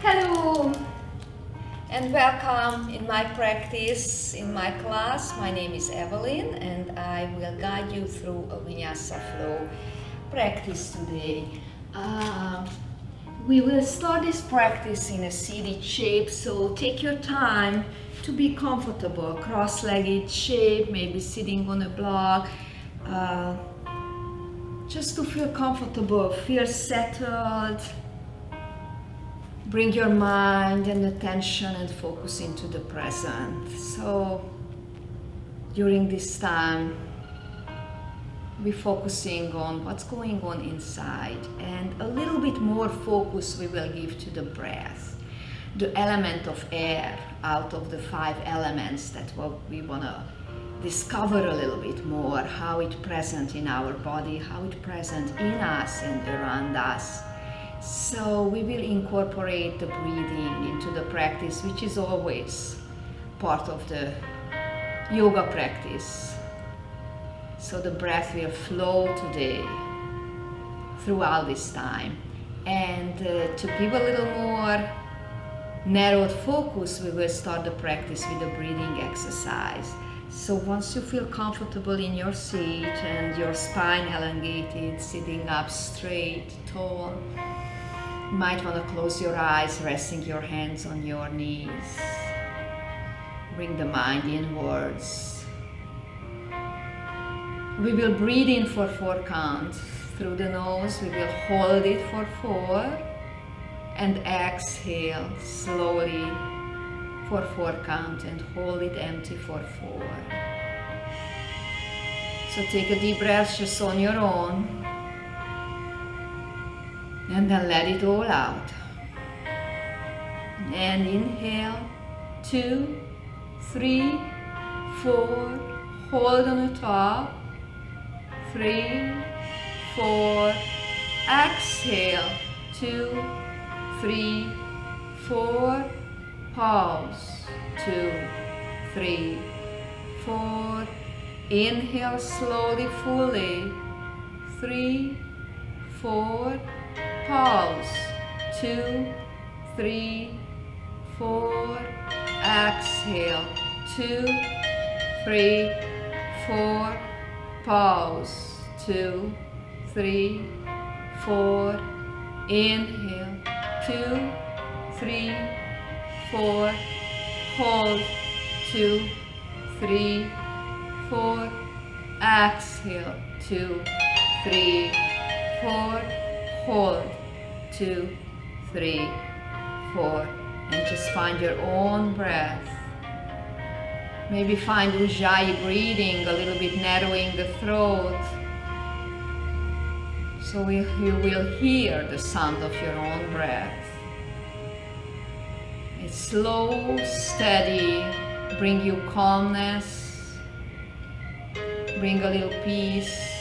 Hello and welcome in my practice, in my class. My name is Evelyn and I will guide you through a Vinyasa Flow practice today. We will start this practice in a seated shape, so take your time to be comfortable, cross-legged shape, maybe sitting on a block. Just to feel comfortable, feel settled. Bring your mind and attention and focus into the present. So during this time, we're focusing on what's going on inside, and a little bit more focus we will give to the breath, the element of air out of the 5 elements that we want to discover a little bit more, how it's present in our body, how it's present in us and around us. So we will incorporate the breathing into the practice, which is always part of the yoga practice. So the breath will flow today throughout this time. And to give a little more narrowed focus, we will start the practice with a breathing exercise. So once you feel comfortable in your seat and your spine elongated, sitting up straight, tall, you might want to close your eyes, resting your hands on your knees. Bring the mind inwards. We will breathe in for 4 counts. Through the nose, we will hold it for 4 and exhale slowly for 4 counts and hold it empty for 4. So take a deep breath just on your own. And then let it all out. And inhale, 2, 3, 4, hold on the top, 3, 4, exhale, 2, 3, 4, pause, 2, 3, 4, inhale slowly, fully, 3, 4, pause, 2, 3, 4, exhale, 2, 3, 4, pause, 2, 3, 4, inhale, 2, 3, 4, hold, 2, 3, 4, exhale, 2, 3, 4, hold, 2, 3, 4, and just find your own breath. Maybe find Ujjayi breathing, a little bit narrowing the throat, so you will hear the sound of your own breath. It's slow, steady, bring you calmness, bring a little peace,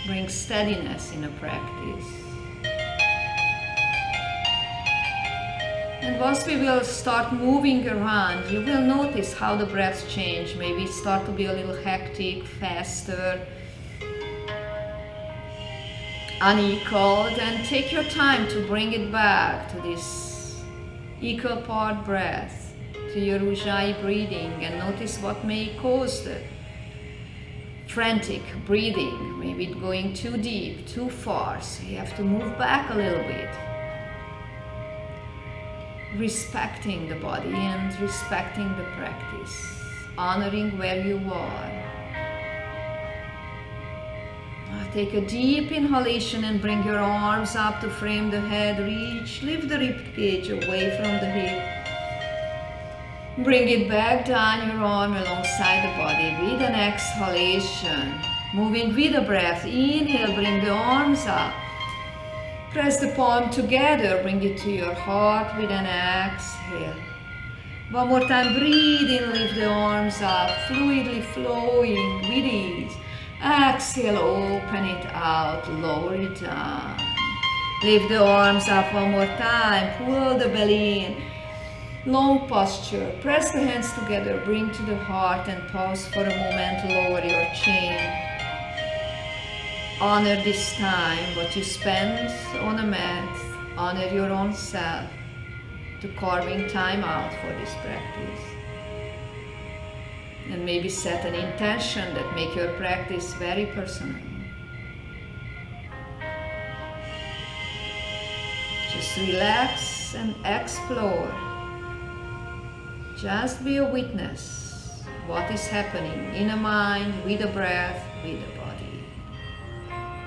bring steadiness in a practice. And once we will start moving around, you will notice how the breaths change. Maybe start to be a little hectic, faster, unequal. Then take your time to bring it back to this equal part breath, to your Ujjayi breathing, and notice what may cause the frantic breathing, maybe going too deep, too far, so you have to move back a little bit. Respecting the body and respecting the practice, honoring where you are. Take a deep inhalation and bring your arms up to frame the head, reach, lift the rib cage away from the hip. Bring it back down your arm alongside the body with an exhalation. Moving with the breath. Inhale, bring the arms up. Press the palm together, bring it to your heart with an exhale. One more time, breathe in, lift the arms up, fluidly flowing with ease. Exhale, open it out, lower it down. Lift the arms up one more time, pull the belly in. Long posture, press the hands together, bring to the heart and pause for a moment, lower your chin. Honor this time, what you spend on a mat honor your own self to carving time out for this practice. And maybe set an intention that make your practice very personal. Just relax and explore. Just be a witness what is happening in the mind, with the breath, with the body.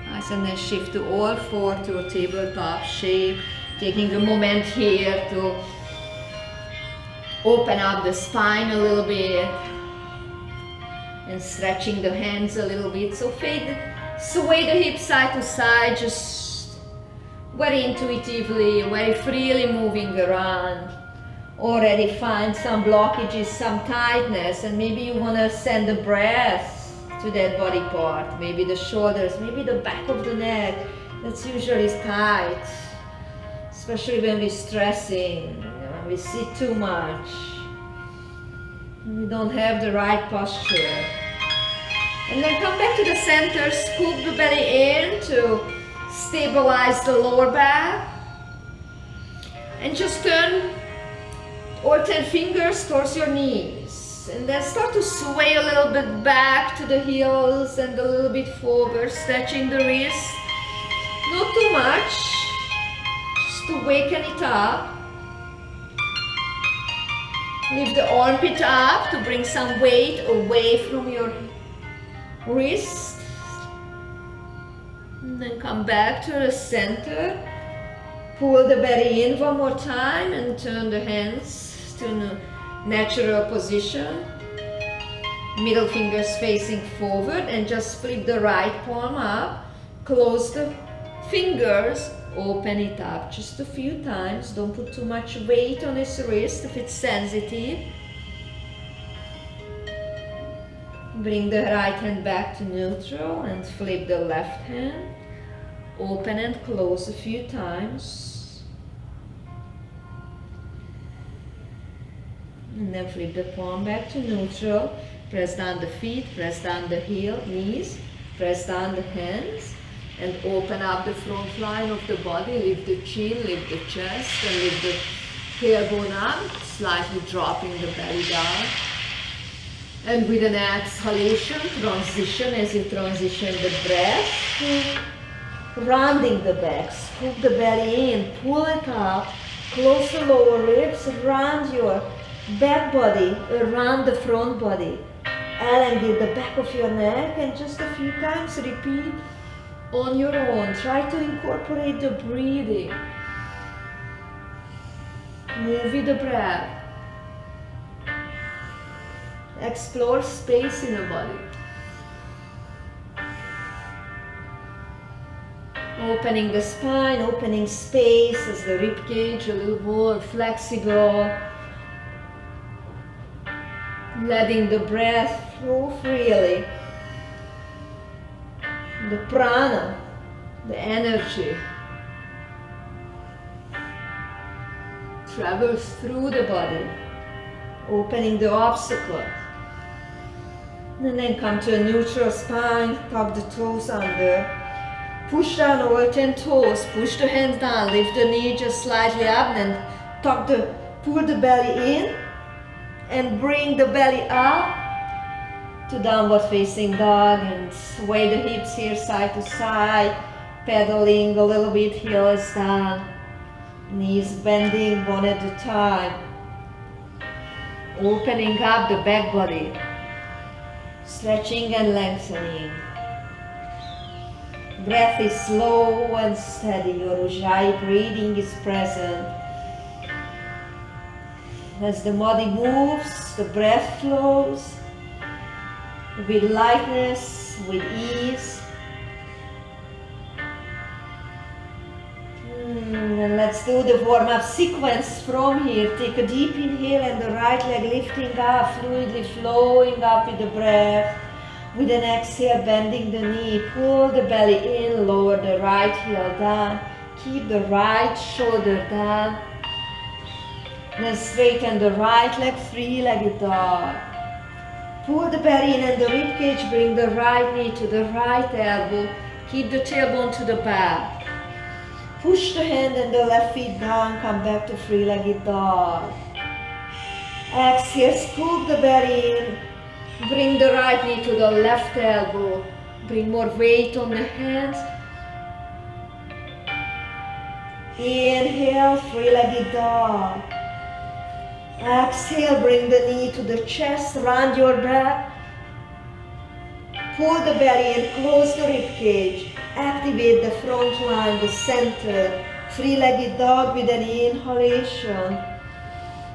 Nice, and then shift to all four to a tabletop shape, taking the moment here to open up the spine a little bit and stretching the hands a little bit. So sway the hips side to side, just very intuitively, very freely moving around. Already find some blockages, some tightness, and maybe you want to send the breath to that body part. Maybe the shoulders, maybe the back of the neck. That's usually tight, especially when we're stressing, when we sit too much. We don't have the right posture. And then come back to the center, scoop the belly in to stabilize the lower back. And just turn all 10 fingers towards your knees. And then start to sway a little bit back to the heels and a little bit forward, stretching the wrist. Not too much, just to waken it up. Lift the armpit up to bring some weight away from your wrist. And then come back to the center. Pull the belly in one more time and turn the hands to natural position. Middle fingers facing forward and just flip the right palm up. Close the fingers, open it up just a few times. Don't put too much weight on his wrist if it's sensitive. Bring the right hand back to neutral and flip the left hand. Open and close a few times. And then flip the palm back to neutral. Press down the feet, press down the knees, press down the hands. And open up the front line of the body, lift the chin, lift the chest, and lift the tailbone up, slightly dropping the belly down. And with an exhalation, transition as you transition the breath to rounding the back. Scoop the belly in, pull it up, close the lower ribs, round your back body, around the front body. Elongate the back of your neck, and just a few times repeat on your own. Try to incorporate the breathing. Move with the breath. Explore space in the body. Opening the spine, opening space as the rib cage a little more flexible. Letting the breath flow freely. The prana, the energy, travels through the body, opening the obstacle. And then come to a neutral spine, tuck the toes under. Push down all 10 toes, push the hands down, lift the knee just slightly up, and pull the belly in, and bring the belly up to downward facing dog, and sway the hips here side to side, pedaling a little bit, heels down, knees bending one at a time. Opening up the back body, stretching and lengthening. Breath is slow and steady. Your Ujjayi breathing is present. As the body moves, the breath flows with lightness, with ease. And let's do the warm-up sequence from here. Take a deep inhale and the right leg lifting up, fluidly flowing up with the breath. With an exhale, bending the knee, pull the belly in, lower the right heel down, keep the right shoulder down. Then straighten the right leg, three-legged dog. Pull the belly in and the rib cage, bring the right knee to the right elbow, keep the tailbone to the back. Push the hand and the left feet down, come back to three-legged dog. Exhale, scoop the belly in. Bring the right knee to the left elbow. Bring more weight on the hands. Inhale, three-legged dog. Exhale, bring the knee to the chest, round your back. Pull the belly in, close the rib cage. Activate the front line, the center. Three-legged dog with an inhalation.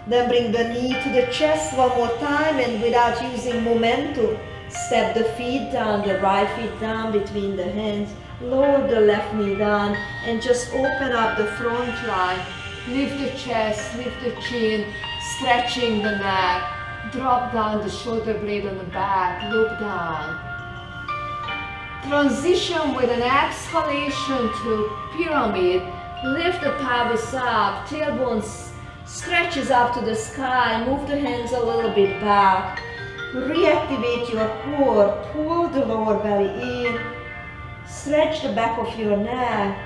Then bring the knee to the chest one more time, and without using momentum, step the feet down, the right feet down between the hands. Lower the left knee down and just open up the front line. Lift the chest, lift the chin, stretching the neck. Drop down the shoulder blade on the back, loop down. Transition with an exhalation to pyramid. Lift the pelvis up, tailbone stretches up to the sky. Move the hands a little bit back. Reactivate your core. Pull the lower belly in. Stretch the back of your neck.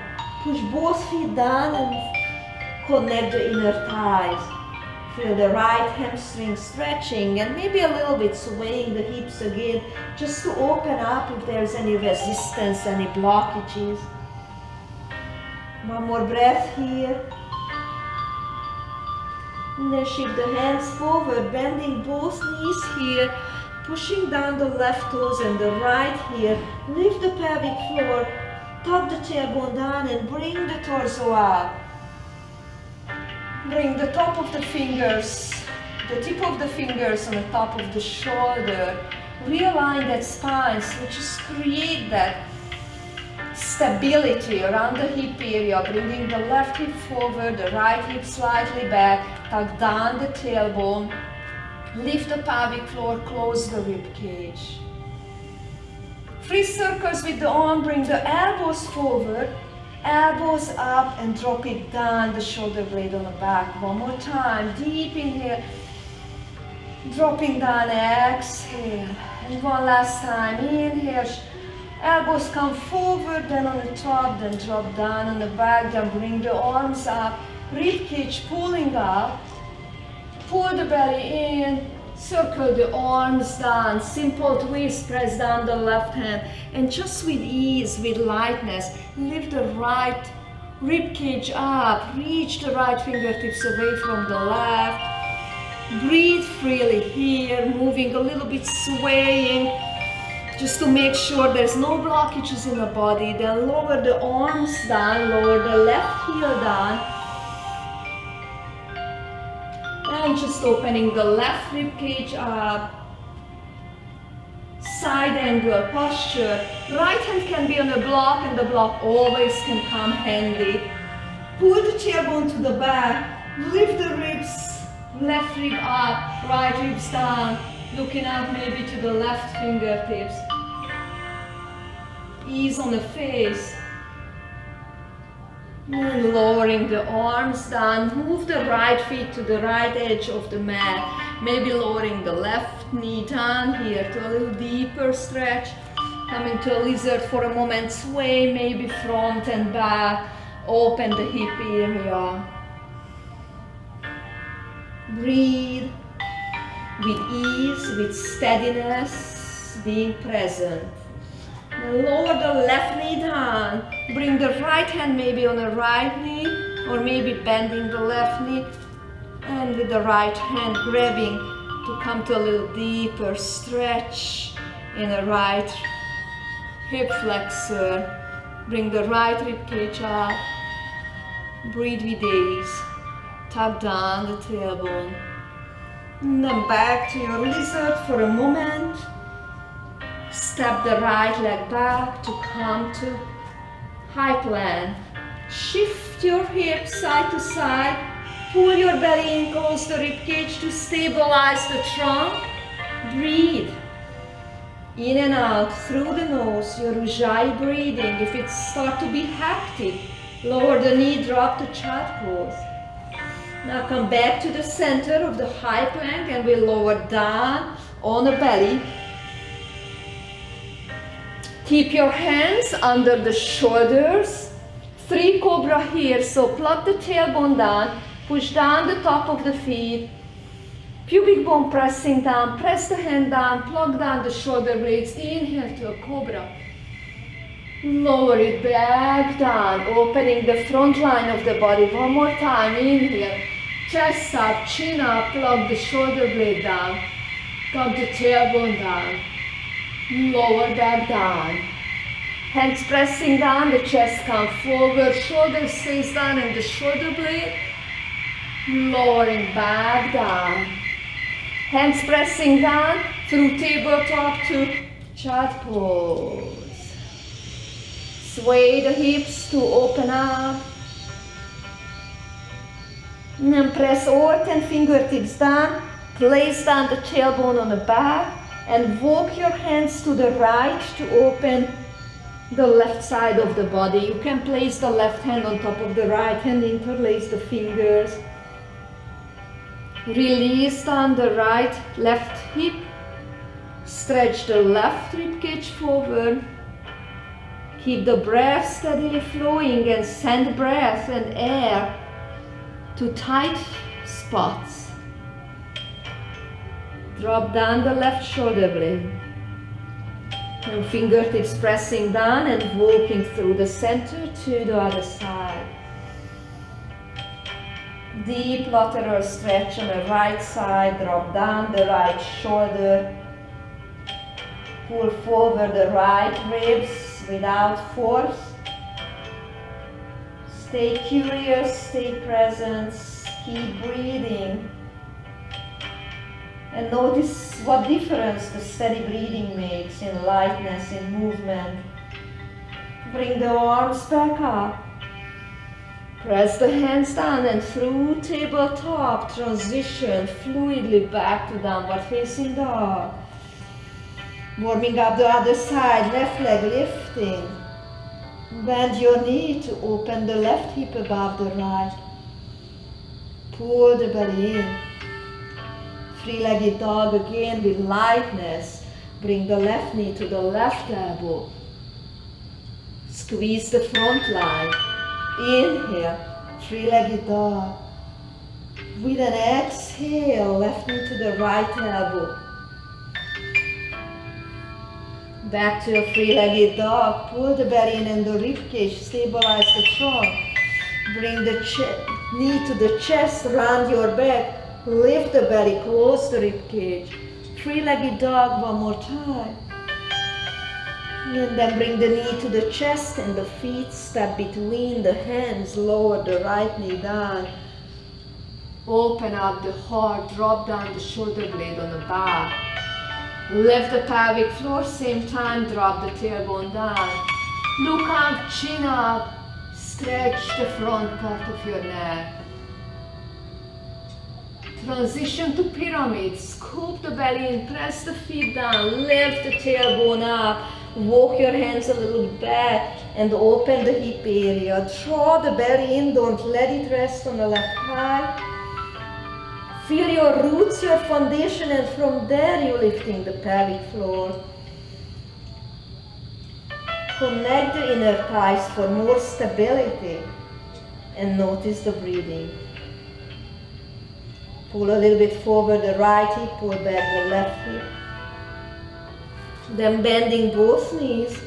Push both feet down and connect the inner thighs. Feel the right hamstring stretching and maybe a little bit swaying the hips again, just to open up if there's any resistance, any blockages. One more breath here. And then shift the hands forward, bending both knees here, pushing down the left toes and the right here. Lift the pelvic floor, tuck the tailbone down and bring the torso up. Bring the top of the fingers, the tip of the fingers on the top of the shoulder. Realign that spine, so just create that stability around the hip area, bringing the left hip forward, the right hip slightly back, tuck down the tailbone, lift the pelvic floor, close the rib cage. 3 circles with the arm, bring the elbows forward, elbows up and drop it down, the shoulder blade on the back. One more time, deep inhale, dropping down, exhale. And one last time, inhale, elbows come forward, then on the top, then drop down on the back, then bring the arms up, rib cage pulling up, pull the belly in, circle the arms down, simple twist, press down the left hand, and just with ease, with lightness, lift the right rib cage up, reach the right fingertips away from the left, breathe freely here, moving a little bit, swaying, just to make sure there's no blockages in the body. Then lower the arms down, lower the left heel down, and just opening the left rib cage up. Side angle posture. Right hand can be on a block, and the block always can come handy. Pull the tailbone to the back, lift the ribs, left rib up, right ribs down, looking out maybe to the left fingertips. Ease on the face. And lowering the arms down, move the right feet to the right edge of the mat. Maybe lowering the left knee down here to a little deeper stretch. Coming to a lizard for a moment, sway maybe front and back. Open the hip area. Breathe with ease, with steadiness, being present. Lower the left knee down, bring the right hand maybe on the right knee, or maybe bending the left knee, and with the right hand grabbing to come to a little deeper stretch in the right hip flexor. Bring the right rib cage up, breathe with ease, tuck down the tailbone, and then back to your lizard for a moment. Step the right leg back to come to high plank. Shift your hips side to side. Pull your belly in, close the rib cage to stabilize the trunk. Breathe. In and out through the nose, your Ujjayi breathing. If it starts to be hectic, lower the knee, drop the child pose. Now come back to the center of the high plank and we lower down on the belly. Keep your hands under the shoulders, 3 cobra here, so plug the tailbone down, push down the top of the feet, pubic bone pressing down, press the hand down, plug down the shoulder blades, inhale to a cobra. Lower it back down, opening the front line of the body. One more time, inhale, chest up, chin up, plug the shoulder blade down, tuck the tailbone down, lower back down. Hands pressing down, the chest comes forward, shoulder stays down and the shoulder blade, lowering back down. Hands pressing down through tabletop to child pose. Sway the hips to open up. And then press all 10 fingertips down. Place down the tailbone on the back and walk your hands to the right to open the left side of the body. You can place the left hand on top of the right hand, interlace the fingers. Release down the right, left hip. Stretch the left ribcage forward. Keep the breath steadily flowing and send breath and air to tight spots. Drop down the left shoulder blade. And fingertips pressing down and walking through the center to the other side. Deep lateral stretch on the right side. Drop down the right shoulder. Pull forward the right ribs without force. Stay curious, stay present, keep breathing. And notice what difference the steady breathing makes in lightness, in movement. Bring the arms back up. Press the hands down and through tabletop, transition fluidly back to downward facing dog. Warming up the other side, left leg lifting. Bend your knee to open the left hip above the right. Pull the belly in. Three-legged dog again with lightness. Bring the left knee to the left elbow. Squeeze the front line. Inhale, three-legged dog. With an exhale, left knee to the right elbow. Back to a three-legged dog. Pull the belly in and the ribcage. Stabilize the trunk. Bring the knee to the chest. Round your back. Lift the belly. Close the ribcage. Three-legged dog one more time. And then bring the knee to the chest and the feet. Step between the hands. Lower the right knee down. Open up the heart. Drop down the shoulder blade on the back. Lift the pelvic floor, same time, drop the tailbone down. Look up, chin up, stretch the front part of your neck. Transition to pyramid, scoop the belly in, press the feet down, lift the tailbone up, walk your hands a little back and open the hip area. Draw the belly in, don't let it rest on the left thigh. Feel your roots, your foundation, and from there you're lifting the pelvic floor. Connect the inner thighs for more stability and notice the breathing. Pull a little bit forward the right hip, pull back the left hip. Then bending both knees,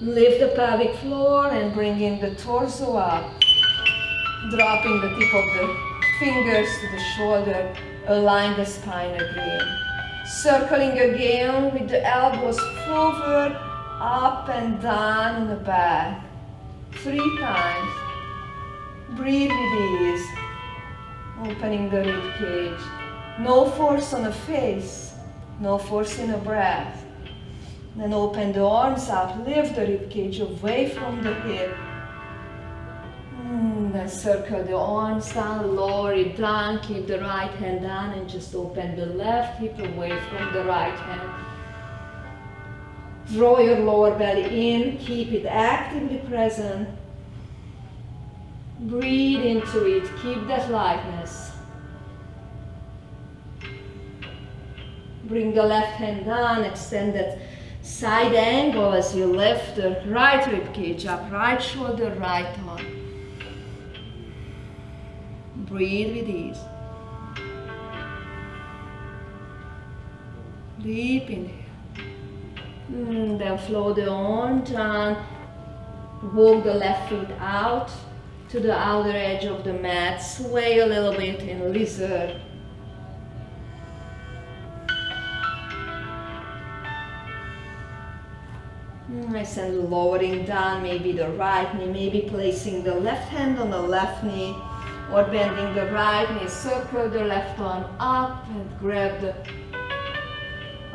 lift the pelvic floor and bringing the torso up. Dropping the tip of the fingers to the shoulder, align the spine again. Circling again with the elbows forward, up and down in the back. 3 times. Breathe with ease. Opening the rib cage. No force on the face. No force in the breath. Then open the arms up, lift the rib cage away from the hip. Then circle the arms down, lower it down, keep the right hand down and just open the left hip away from the right hand. Draw your lower belly in, keep it actively present. Breathe into it, keep that lightness. Bring the left hand down, extend that Side angle as you lift the right rib cage up, right shoulder, right arm. Breathe with ease. Deep inhale. Then flow the arm down. Walk the left foot out to the outer edge of the mat. Sway a little bit in lizard. Nice, and lowering down maybe the right knee, maybe placing the left hand on the left knee or bending the right knee. Circle the left arm up and grab the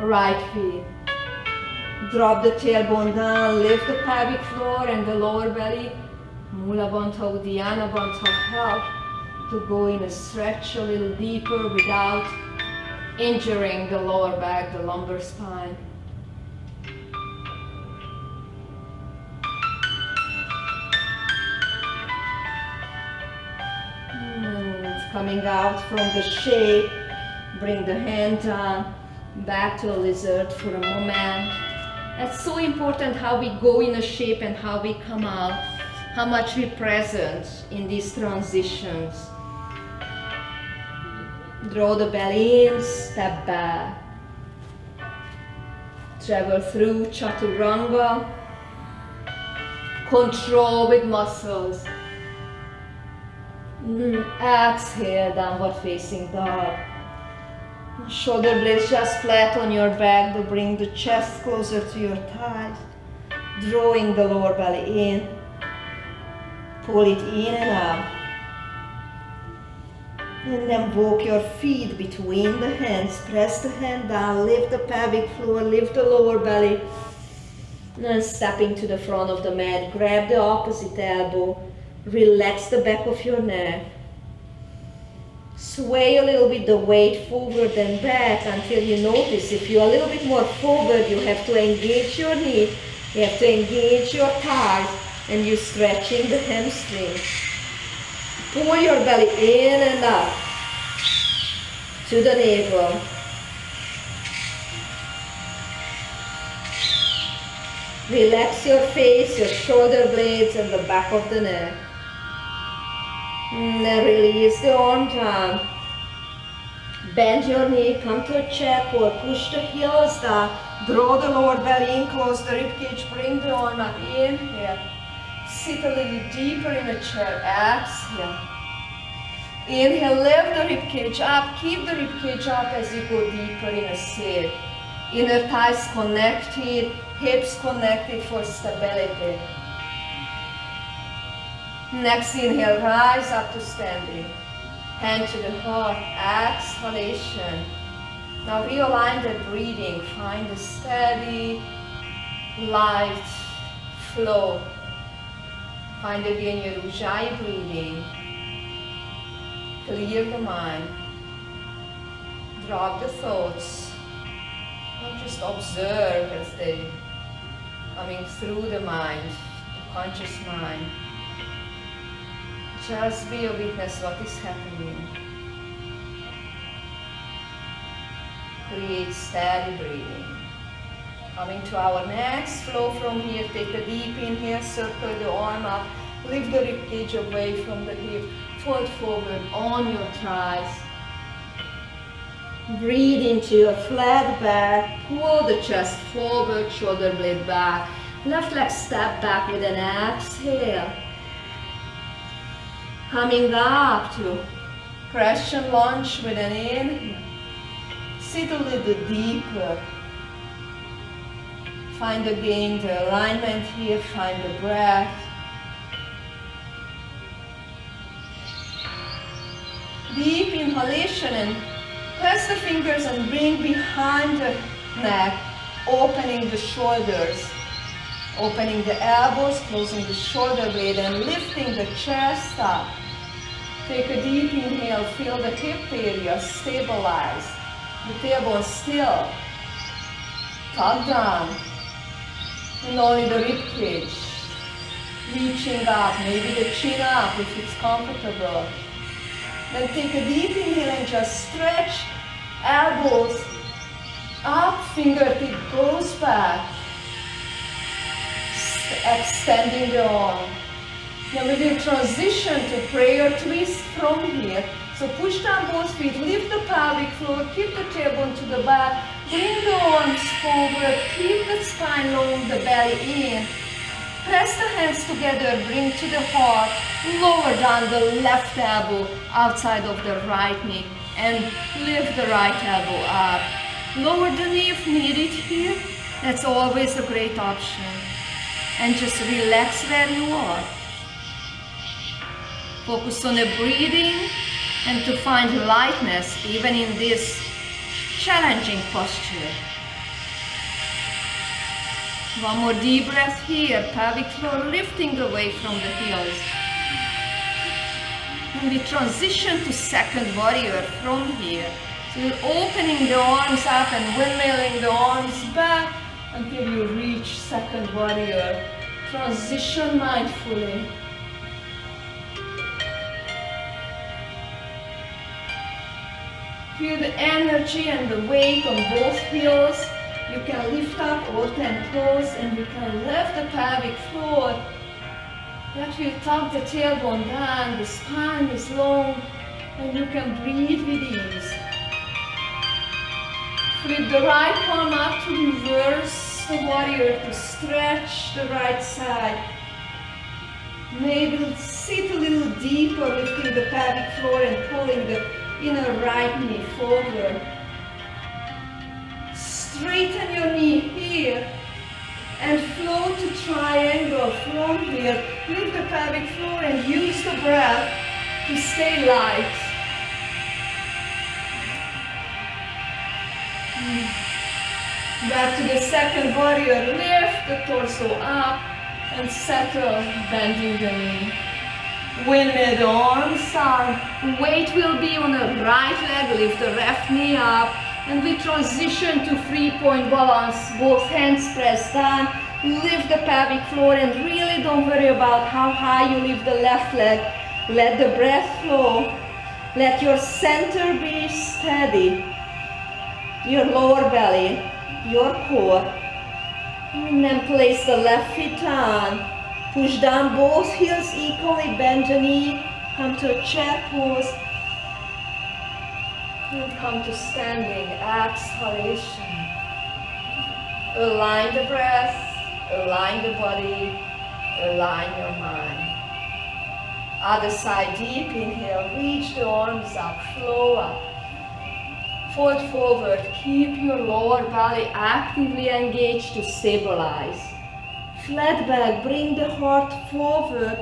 right feet. Drop the tailbone down, lift the pelvic floor and the lower belly. Mula Bandha, Uddiyana Bandha, help to go in a stretch a little deeper without injuring the lower back, the lumbar spine. Coming out from the shape, bring the hand down, back to a lizard for a moment. It's so important how we go in a shape and how we come out, how much we're present in these transitions. Draw the belly in, step back. Travel through Chaturanga. Control with muscles. Exhale, downward facing dog. Shoulder blades just flat on your back to bring the chest closer to your thighs. Drawing the lower belly in. Pull it in and out. And then walk your feet between the hands. Press the hand down, lift the pelvic floor, lift the lower belly. And stepping to the front of the mat, grab the opposite elbow. Relax the back of your neck. Sway a little bit the weight forward and back until you notice if you're a little bit more forward, you have to engage your knee, you have to engage your thighs, and you're stretching the hamstring. Pull your belly in and up to the navel. Relax your face, your shoulder blades, and the back of the neck. And then release the arm down. Bend your knee, come to a check or push the heels down. Draw the lower belly in, close the ribcage, bring the arm up. Inhale. Sit a little deeper in a chair. Exhale. Inhale, lift the ribcage up. Keep the ribcage up as you go deeper in a sit. Inner thighs connected, hips connected for stability. Next inhale, rise up to standing. Hand to the heart, exhalation. Now realign the breathing. Find a steady, light flow. Find again your Ujjayi breathing. Clear the mind. Drop the thoughts. Now just observe as they coming through the mind, the conscious mind. Just be a witness what is happening. Create steady breathing. Coming to our next flow from here, take a deep inhale, circle the arm up, lift the ribcage away from the hip, fold forward on your thighs. Breathe into your flat back, pull the chest forward, shoulder blade back, left leg step back with an exhale. Coming up to Crescent lunge with an inhale. Sit a little deeper. Find again the alignment here, find the breath. Deep inhalation and press the fingers and bring behind the neck, opening the shoulders. Opening the elbows, closing the shoulder blade and lifting the chest up. Take a deep inhale, feel the hip area stabilize. The tailbone still. Tuck down. And only the rib cage. Reaching up, maybe the chin up if it's comfortable. Then take a deep inhale and just stretch elbows up, fingertip goes back. extending the arm. Now we will transition to prayer twist from here. So push down both feet, lift the pelvic floor, keep the tailbone to the back, bring the arms forward, keep the spine long, the belly in. Press the hands together, bring to the heart, lower down the left elbow outside of the right knee and lift the right elbow up. Lower the knee if needed here, that's always a great option. And just relax where you are. Focus on the breathing and to find lightness even in this challenging posture. One more deep breath here, pelvic floor lifting away from the heels. And we transition to second warrior from here. So you're opening the arms up and windmilling the arms back until you reach second warrior. Transition mindfully. Feel the energy and the weight on both heels. You can lift up all 10 toes and you can lift the pelvic floor. That will tuck the tailbone down, the spine is long, and you can breathe with ease. Flip the right palm up to reverse the warrior to stretch the right side. Maybe sit a little deeper, lifting the pelvic floor and pulling the inner right knee forward. Straighten your knee here and float to triangle from here. Lift the pelvic floor and use the breath to stay light. Back to the second warrior. Lift the torso up and settle, bending the knee. Windmill the arms down. Weight will be on the right leg. Lift the left knee up. And we transition to 3-point balance. Both hands press down. Lift the pelvic floor and really don't worry about how high you lift the left leg. Let the breath flow. Let your center be steady. Your lower belly, your core. And then place the left foot down. Push down both heels equally, bend the knee, come to a chair pose, and come to standing exhalation. Align the breath, align the body, align your mind. Other side, deep inhale, reach the arms up, flow up. Fold forward, keep your lower belly actively engaged to stabilize. Flat back, bring the heart forward,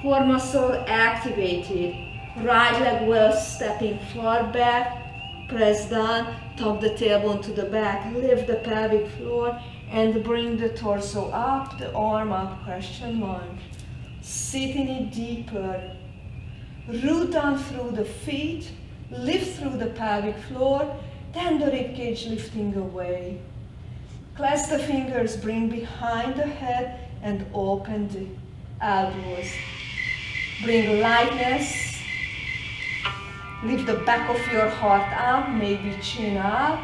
core muscle activated. Right leg well, stepping far back, press down, tuck the tailbone to the back, lift the pelvic floor and bring the torso up, the arm up, question lunge. Sitting it deeper, root down through the feet, lift through the pelvic floor, then the ribcage lifting away. Clasp the fingers, bring behind the head and open the elbows. Bring lightness. Lift the back of your heart up, maybe chin up.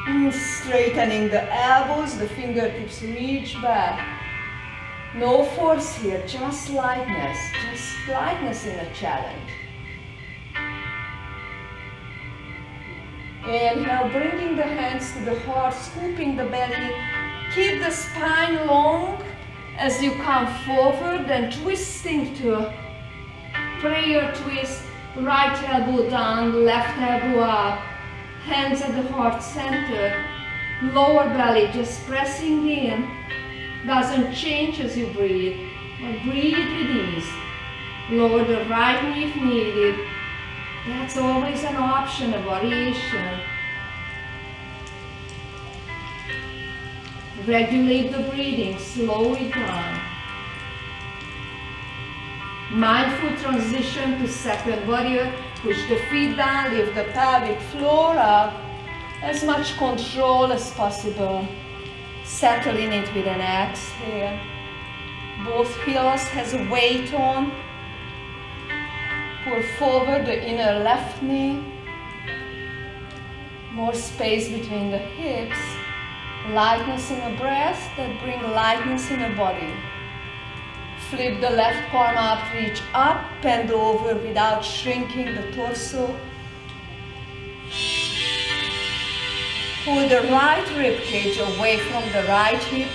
And straightening the elbows, the fingertips reach back. No force here, just lightness in a challenge. Inhale, bringing the hands to the heart, scooping the belly. Keep the spine long as you come forward and twisting to prayer twist. Right elbow down, left elbow up. Hands at the heart center. Lower belly just pressing in. Doesn't change as you breathe, but breathe with ease. Lower the right knee if needed. That's always an option, a variation. Regulate the breathing, slow it down. Mindful transition to second warrior. Push the feet down, lift the pelvic floor up. As much control as possible. Settle in it with an exhale. Both heels has a weight on. Pull forward the inner left knee. More space between the hips. Lightness in the breath that bring lightness in the body. Flip the left palm up, reach up, bend over without shrinking the torso. Pull the right rib cage away from the right hip,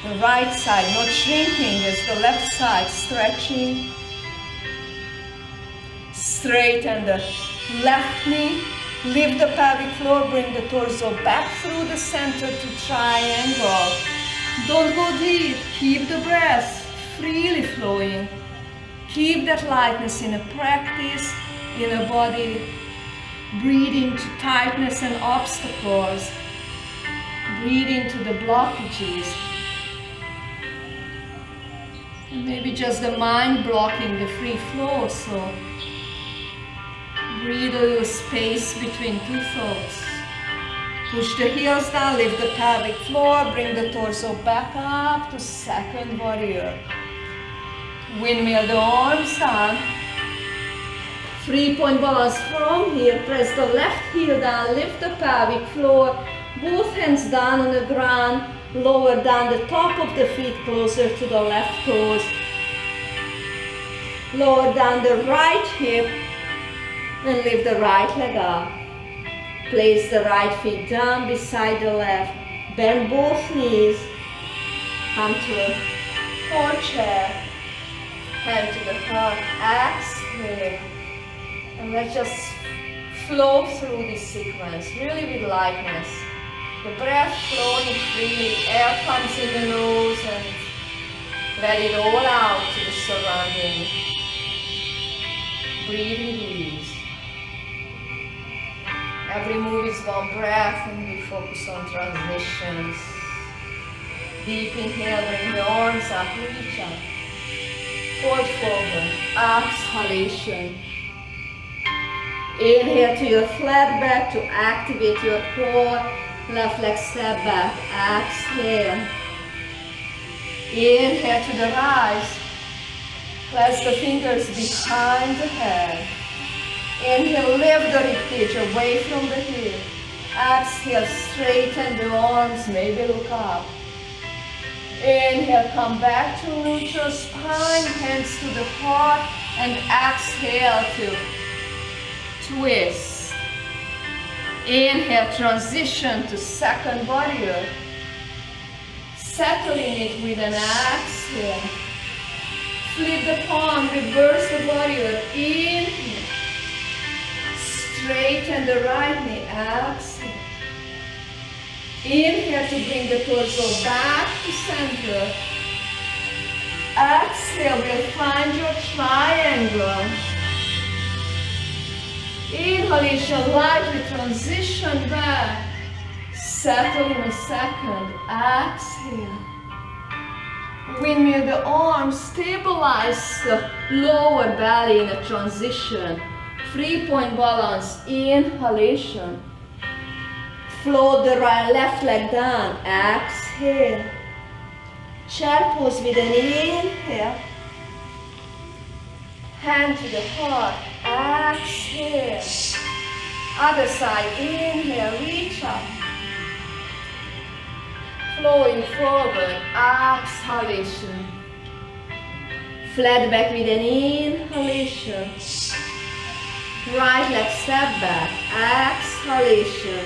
the right side, not shrinking as the left side stretching. Straighten the left knee, lift the pelvic floor, bring the torso back through the center to triangle. Don't go deep, keep the breath freely flowing. Keep that lightness in a practice, in a body. Breathe into tightness and obstacles. Breathe into the blockages. And maybe just the mind blocking the free flow, so breathe a little space between two thoughts. Push the heels down, lift the pelvic floor, bring the torso back up to second warrior. Windmill the arms down. 3-point balance from here. Press the left heel down, lift the pelvic floor, both hands down on the ground, lower down the top of the feet closer to the left toes. Lower down the right hip and lift the right leg up. Place the right feet down beside the left. Bend both knees. Come to a forward chair. Hand to the heart. Exhale. And let's just flow through this sequence, really with lightness. The breath flowing freely. Air comes in the nose and let it all out to the surrounding. Breathe with ease. Every move is one breath and we focus on transitions. Deep inhale, bring the arms up, reach up. Fold forward, exhalation. Inhale to your flat back to activate your core. Left leg step back, exhale. Inhale to the rise. Clasp the fingers behind the head. Inhale, lift the ribcage away from the hip. Exhale, straighten the arms, maybe look up. Inhale, come back to neutral spine, hands to the heart, and exhale to twist. Inhale, transition to second warrior. Settling it with an exhale. Flip the palm, reverse the warrior. Inhale. Straighten the right knee, exhale. Inhale to bring the torso back to center. Exhale, we'll find your triangle. Inhalation, lightly transition back. Settle in a second, exhale. Windmill the arms, stabilize the lower belly in a transition. 3-point balance, inhalation. Float the left leg down, exhale. Chair pose with an inhale. Hand to the heart, exhale. Other side, inhale, reach up. Flowing forward, exhalation. Flat back with an inhalation. Right leg step back, exhalation.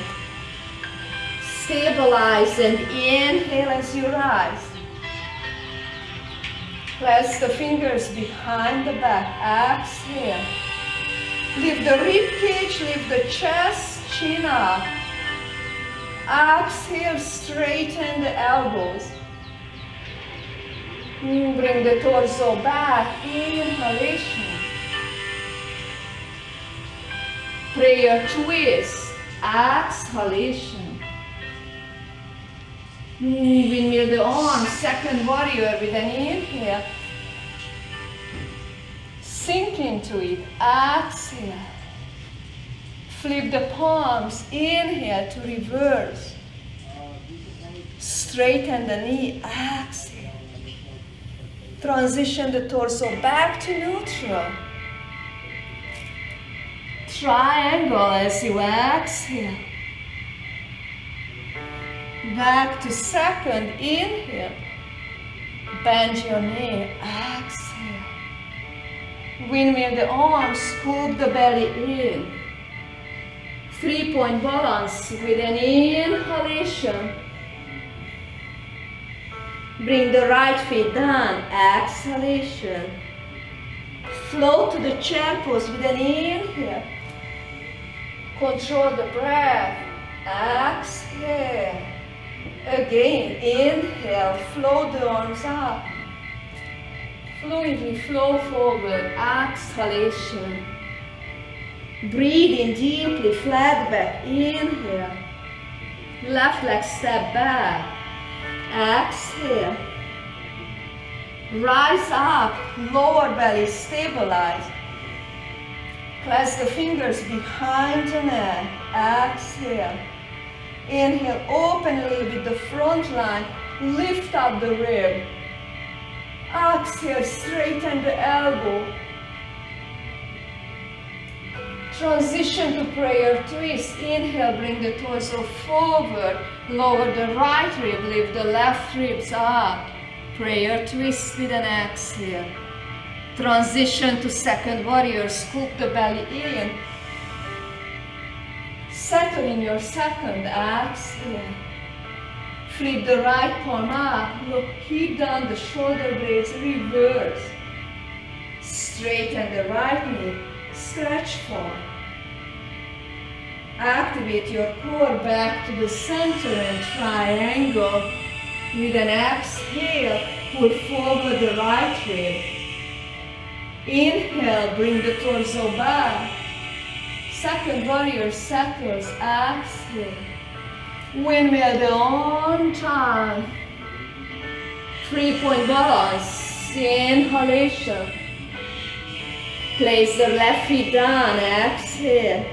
Stabilize and inhale as you rise. Clasp the fingers behind the back, exhale. Lift the rib cage, lift the chest, chin up. Exhale, straighten the elbows. Bring the torso back, inhalation. Prayer twist, exhalation. Windmill the arms, second warrior with an inhale. Sink into it, exhale. Flip the palms, inhale to reverse. Straighten the knee, exhale. Transition the torso back to neutral. Triangle as you exhale. Back to second, inhale. Bend your knee, exhale. Windmill the arms, scoop the belly in. 3-point balance with an inhalation. Bring the right feet down, exhalation. Float to the chair pose with an inhale. Control the breath, exhale. Again, inhale, float the arms up. Fluidly flow forward, exhalation. Breathe in deeply, flat back, inhale. Left leg step back, exhale. Rise up, lower belly stabilize. Clasp the fingers behind the neck, exhale. Inhale openly with the front line, lift up the rib. Exhale, straighten the elbow. Transition to prayer twist. Inhale, bring the torso forward. Lower the right rib, lift the left ribs up. Prayer twist with an exhale. Transition to second warrior. Scoop the belly in. Settle in your second exhale. Flip the right palm up. Look, keep down the shoulder blades. Reverse. Straighten the right knee. Stretch forward. Activate your core back to the center and triangle. With an exhale, pull forward the right rib. Inhale, bring the torso back. Second warrior settles, exhale. Windmill the arm down. 3-point balance, inhalation. Place the left feet down, exhale.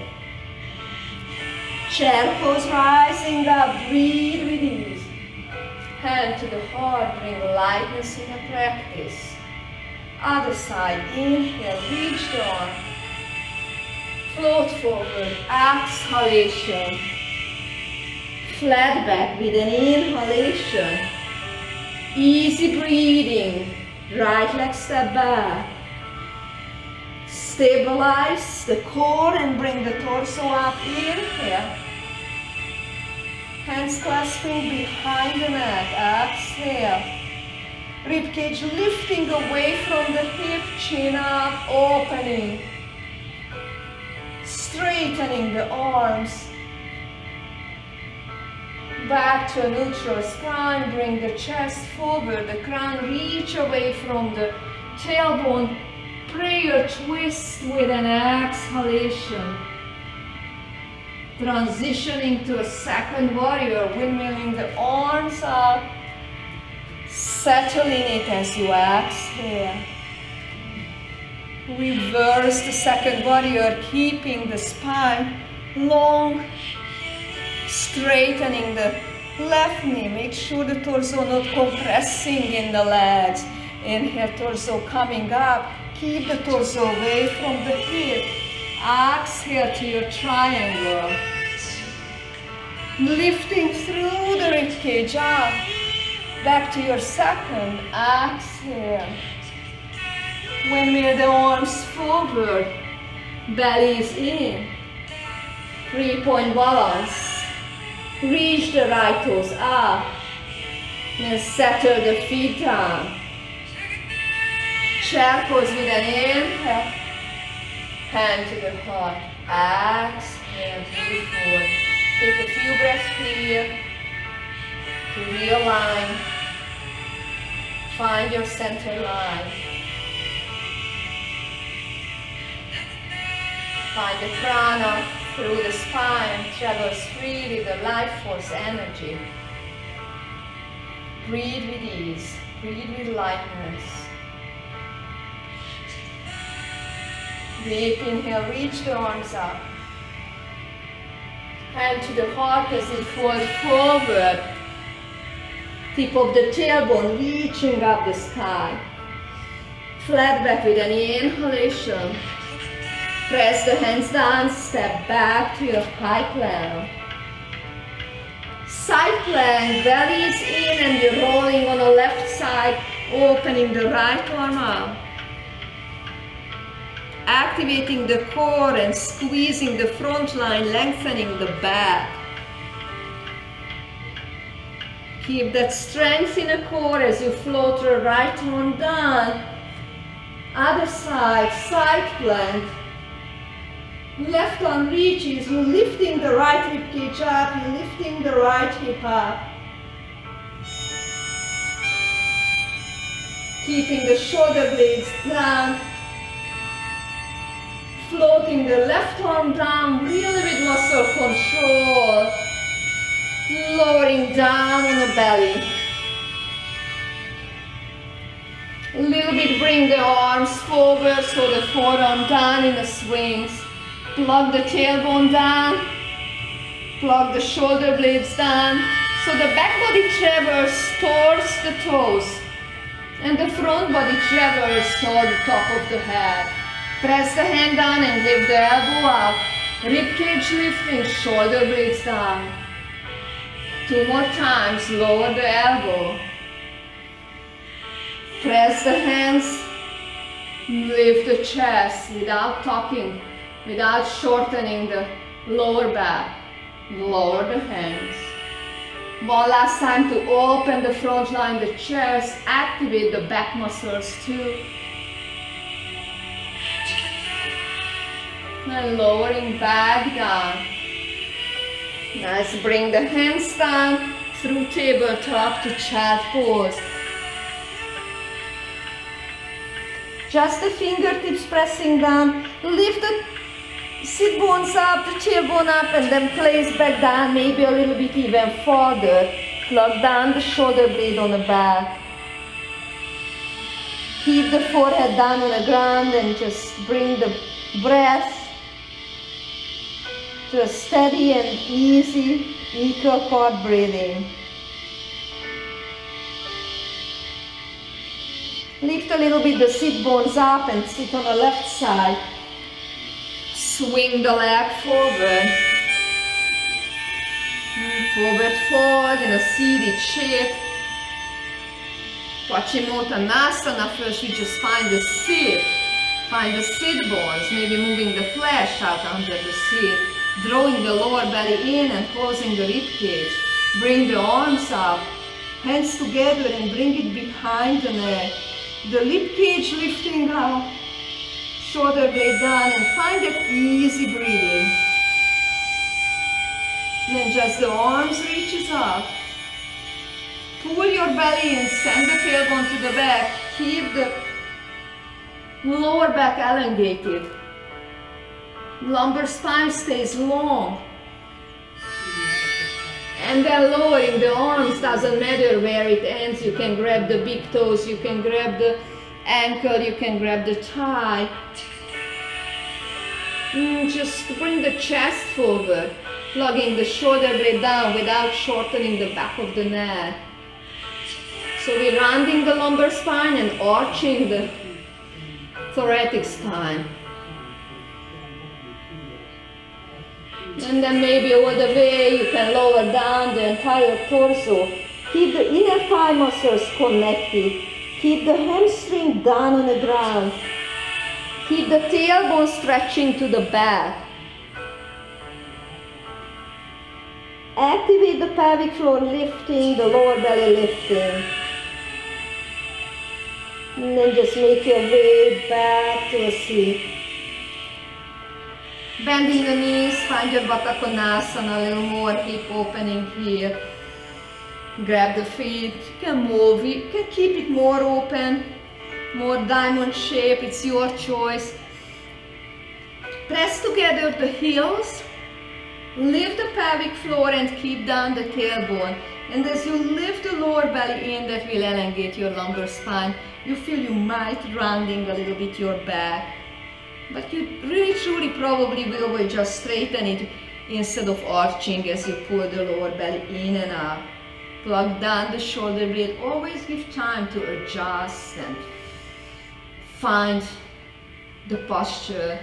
Chair pose, rising up, breathe with ease. Hand to the heart, bring lightness in the practice. Other side, inhale, reach the arm. Float forward, exhalation. Flat back with an inhalation. Easy breathing. Right leg step back. Stabilize the core and bring the torso up. Inhale. Hands clasping behind the neck. Exhale. Ribcage lifting away from the hip, chin up, opening. Straightening the arms. Back to a neutral spine, bring the chest forward, the crown reach away from the tailbone. Prayer twist with an exhalation. Transitioning to a second warrior, windmilling the arms up. Settle in it as you exhale. Reverse the second warrior, keeping the spine long. Straightening the left knee. Make sure the torso not compressing in the legs. Inhale, torso coming up. Keep the torso away from the hip. Exhale to your triangle. Lifting through the ribcage up. Back to your second. Exhale. Windmill the arms forward. Belly is in. 3-point balance. Reach the right toes up. And settle the feet down. Chair pose with an inhale. Hand to the heart. Exhale, breathe forward. Take a few breaths here to realign. Find your center line. Find the prana through the spine, travels freely the life force energy. Breathe with ease, breathe with lightness. Deep inhale, reach the arms up. Hand to the heart as it falls forward. Tip of the tailbone reaching up the sky. Flat back with an inhalation. Press the hands down, step back to your high plank. Side plank, belly is in and you're rolling on the left side, opening the right arm up. Activating the core and squeezing the front line, lengthening the back. Keep that strength in the core as you float the right arm down. Other side, side plank. Left arm reaches, you're lifting the right rib cage up, you're lifting the right hip up. Keeping the shoulder blades down. Floating the left arm down, really with muscle control. Lowering down on the belly. A little bit bring the arms forward so the forearm down in the swings. Plug the tailbone down. Plug the shoulder blades down. So the back body traverses towards the toes. And the front body traverses toward the top of the head. Press the hand down and lift the elbow up. Rib cage lifting, shoulder blades down. 2 more times, lower the elbow. Press the hands, lift the chest without tucking, without shortening the lower back. Lower the hands. One last time to open the front line, the chest, activate the back muscles too. And lowering back down. Nice, bring the hands down through tabletop to child pose. Just the fingertips pressing down. Lift the sit bones up, the tailbone up, and then place back down, maybe a little bit even further. Plug down the shoulder blade on the back. Keep the forehead down on the ground and just bring the breath to a steady and easy equal part breathing. Lift a little bit the sit bones up and sit on the left side. Swing the leg forward. Forward fold in a seated shape. Paschimottanasana. First we just find the sit. Find the sit bones, maybe moving the flesh out under the sit. Drawing the lower belly in and closing the rib cage. Bring the arms up, hands together and bring it behind the neck. The rib cage lifting up, shoulder blade down, and find that easy breathing. Then just the arms reaches up. Pull your belly in, send the tailbone to the back. Keep the lower back elongated. Lumbar spine stays long. And then lowering the arms, doesn't matter where it ends. You can grab the big toes, you can grab the ankle, you can grab the thigh. Just bring the chest forward, plugging the shoulder blade down without shortening the back of the neck. So we're rounding the lumbar spine and arching the thoracic spine. And then maybe all the way you can lower down the entire torso. Keep the inner thigh muscles connected. Keep the hamstring down on the ground. Keep the tailbone stretching to the back. Activate the pelvic floor lifting, the lower belly lifting. And then just make your way back to a seat. Bending the knees, find your Baddha Konasana, a little more hip opening here. Grab the feet, you can move, you can keep it more open, more diamond shape, it's your choice. Press together the heels, lift the pelvic floor and keep down the tailbone. And as you lift the lower belly in, that will elongate your lumbar spine. You feel you might rounding a little bit your back. But you really truly probably will just straighten it instead of arching as you pull the lower belly in and up. Plug down the shoulder blade. Always give time to adjust and find the posture.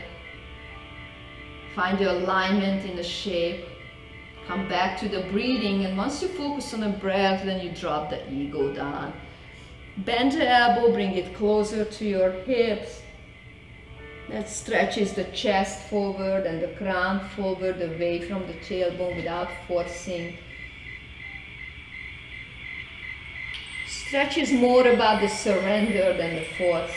Find your alignment in the shape. Come back to the breathing, and once you focus on the breath, then you drop the ego down. Bend the elbow, bring it closer to your hips. That stretches the chest forward and the crown forward away from the tailbone without forcing. Stretch is more about the surrender than the force.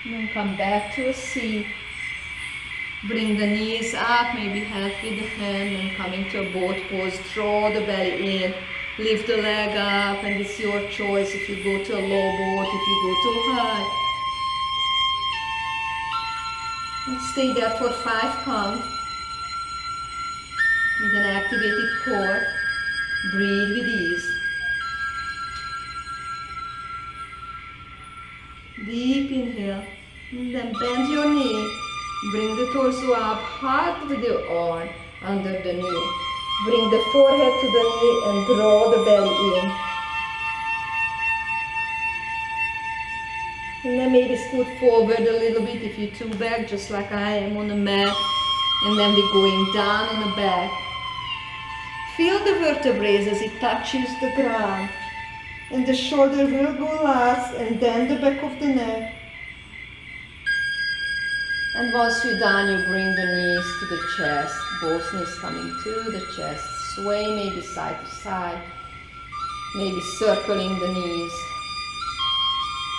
And then come back to a seat. Bring the knees up, maybe help with the hand, and come into a boat pose. Draw the belly in. Lift the leg up, and it's your choice if you go to a low boat, if you go too high. And stay there for 5 count. With an activated core, breathe with ease. Deep inhale, and then bend your knee. Bring the torso up, heart with your arm under the knee. Bring the forehead to the knee and draw the belly in. And then maybe scoot forward a little bit if you're too back, just like I am on the mat. And then we're going down on the back. Feel the vertebrae as it touches the ground. And the shoulder will go last, and then the back of the neck. And once you're done, you bring the knees to the chest, both knees coming to the chest. Sway maybe side to side, maybe circling the knees.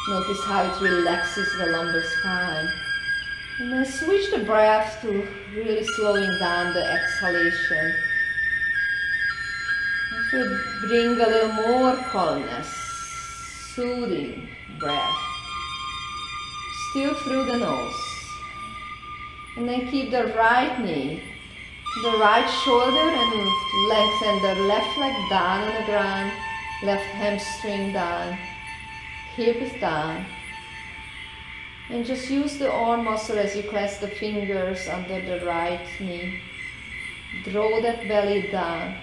Notice how it relaxes the lumbar spine. And then switch the breath to really slowing down the exhalation. It will bring a little more calmness, soothing breath. Still through the nose. And then keep the right knee, the right shoulder, and lengthen the left leg down on the ground, left hamstring down, hips down. And just use the arm muscle as you clasp the fingers under the right knee. Draw that belly down.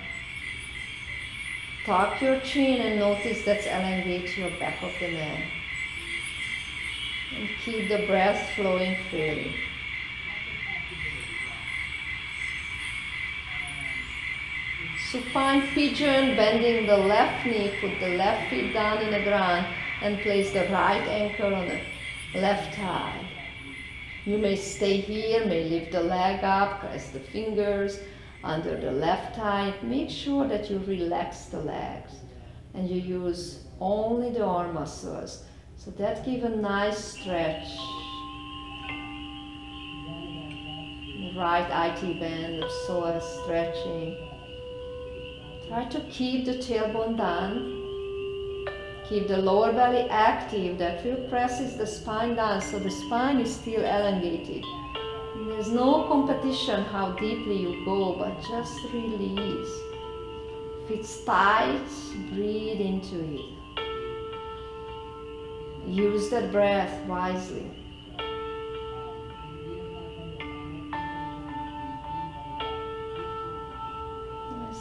Tuck your chin and notice that's elongate your back of the neck. And keep the breath flowing freely. Supine Pigeon, bending the left knee, put the left feet down in the ground and place the right ankle on the left thigh. You may stay here, may lift the leg up, press the fingers under the left thigh. Make sure that you relax the legs and you use only the arm muscles. So that gives a nice stretch. The right IT band, the psoas stretching. Try to keep the tailbone down. Keep the lower belly active. That will presses the spine down, so the spine is still elongated. And there's no competition how deeply you go, but just release. If it's tight, breathe into it. Use that breath wisely.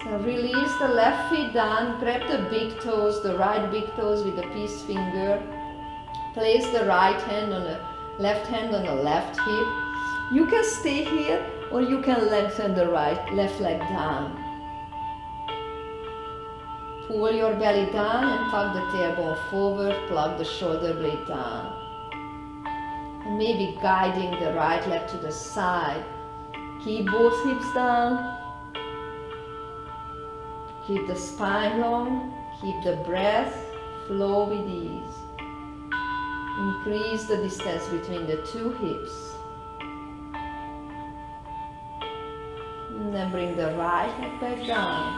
Now release the left feet down, grab the big toes, the right big toes with the peace finger. Place the right hand on the left hand on the left hip. You can stay here or you can lengthen the left leg down. Pull your belly down and tuck the tailbone forward, plug the shoulder blade down. And maybe guiding the right leg to the side. Keep both hips down. Keep the spine long, keep the breath flow with ease. Increase the distance between the two hips. And then bring the right leg back down.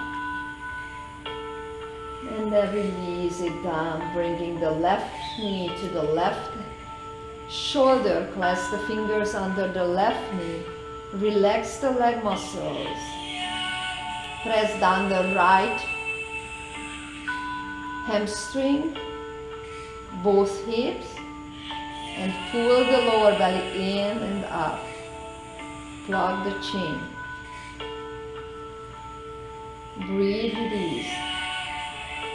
And then release it down, bringing the left knee to the left shoulder. Clasp the fingers under the left knee. Relax the leg muscles. Press down the right hamstring, both hips, and pull the lower belly in and up. Plug the chin. Breathe with ease.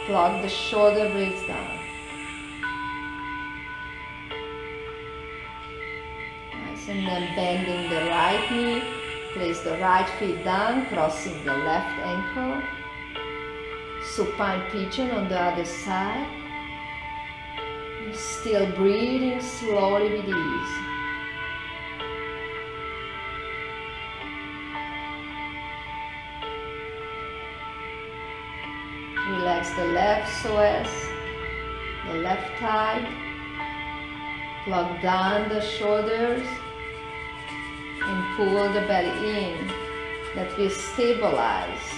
Plug the shoulder blades down. and then bending the right knee. Place the right foot down, crossing the left ankle. Supine Pigeon on the other side. Still breathing slowly with ease. Relax the left psoas, the left thigh. Plug down the shoulders and pull the belly in. That will stabilize.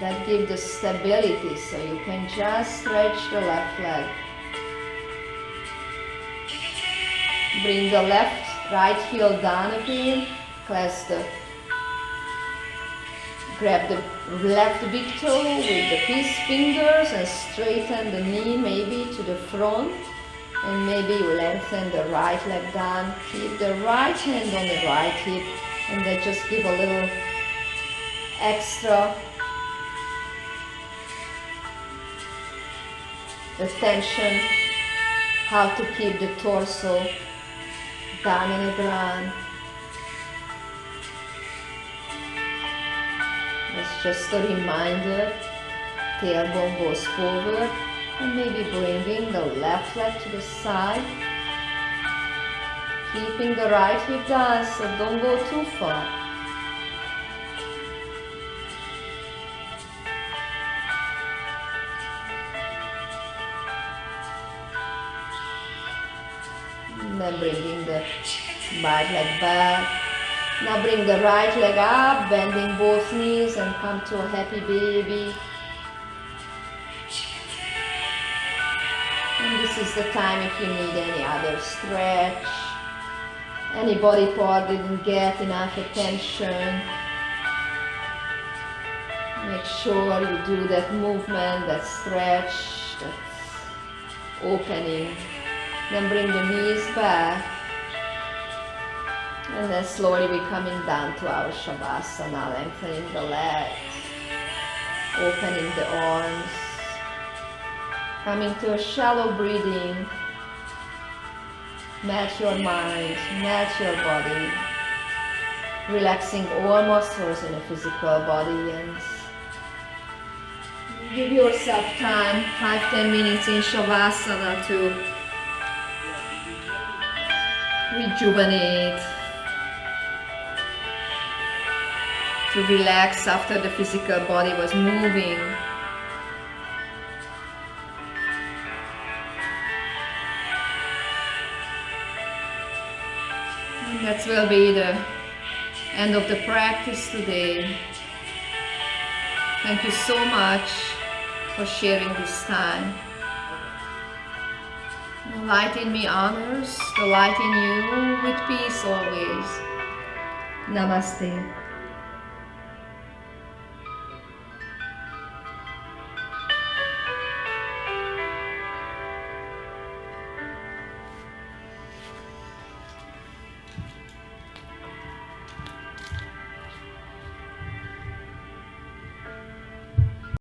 That gives the stability, so you can just stretch the left leg. Bring the right heel down again. Grab the left big toe with the peace fingers and straighten the knee maybe to the front. And maybe lengthen the right leg down. Keep the right hand on the right hip, and then just give a little extra attention how to keep the torso down on the ground. That's just a reminder. Tailbone goes forward, and maybe bringing the left leg to the side. Keeping the right hip down, so don't go too far. And then bringing the right leg back. Now bring the right leg up, bending both knees, and come to a happy baby. And this is the time if you need any other stretch, any body part didn't get enough attention. Make sure you do that movement, that stretch, that opening. Then bring the knees back. And then slowly we're coming down to our Shavasana, lengthening the legs, opening the arms, coming to a shallow breathing. Match your mind, match your body, relaxing all muscles in the physical body, and give yourself time, 5-10 minutes in Shavasana to rejuvenate, to relax after the physical body was moving. And that will be the end of the practice today. Thank you so much for sharing this time. The light in me honors the light in you with peace always. Namaste.